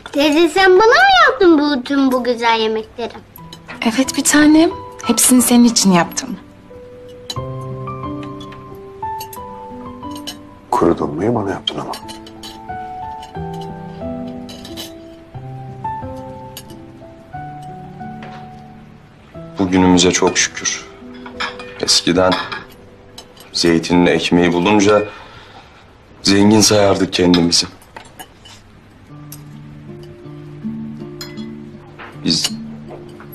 Teyze sen bana mı yaptın bütün bu güzel yemekleri? Evet bir tanem. Hepsini senin için yaptım. Kuru dolmayı bana yaptın ama. Bugünümüze çok şükür. Eskiden zeytinli ekmeği bulunca zengin sayardık kendimizi.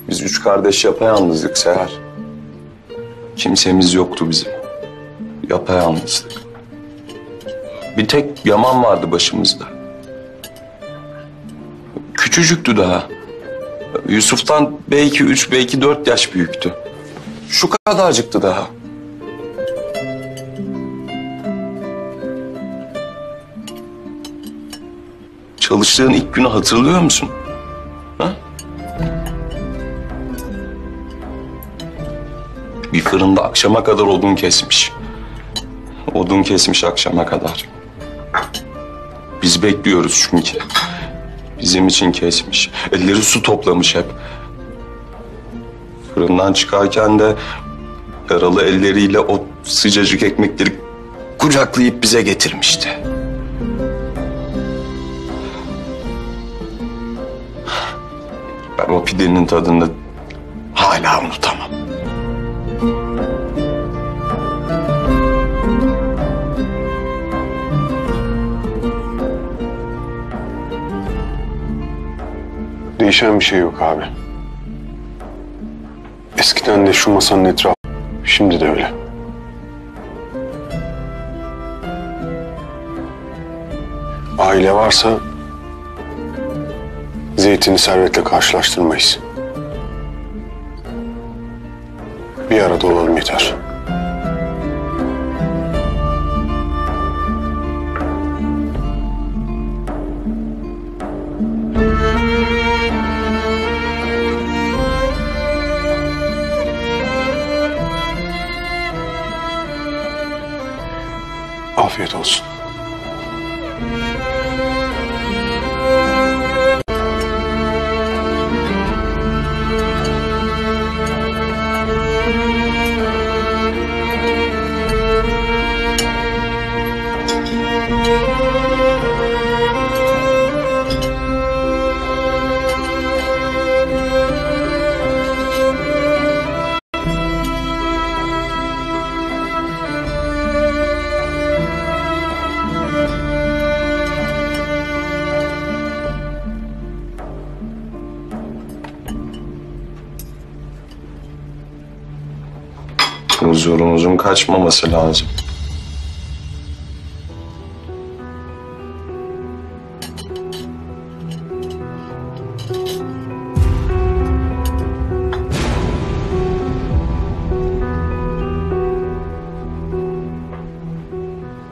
Biz üç kardeş yapayalnızdık Seher. Kimsemiz yoktu bizim. Yapayalnızdık. Bir tek Yaman vardı başımızda. Küçücüktü daha. Yusuf'tan belki 3, belki 4 yaş büyüktü. Şu kadarcıktı daha. Çalıştığın ilk günü hatırlıyor musun? Ha? Bir fırında akşama kadar odun kesmiş. Odun kesmiş akşama kadar. Biz bekliyoruz çünkü. Bizim için kesmiş. Elleri su toplamış hep. Fırından çıkarken de yaralı elleriyle o sıcacık ekmekleri kucaklayıp bize getirmişti. Ben o pidenin tadını hala unutamam. Değişen bir şey yok abi. Eskiden de şu masanın etrafı, şimdi de öyle. Aile varsa zeytini servetle karşılaştırmayız. Bir arada olalım yeter. Afiyet olsun. Huzurumuzun kaçmaması lazım.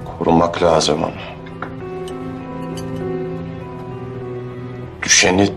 Korumak lazım ama. Düşeni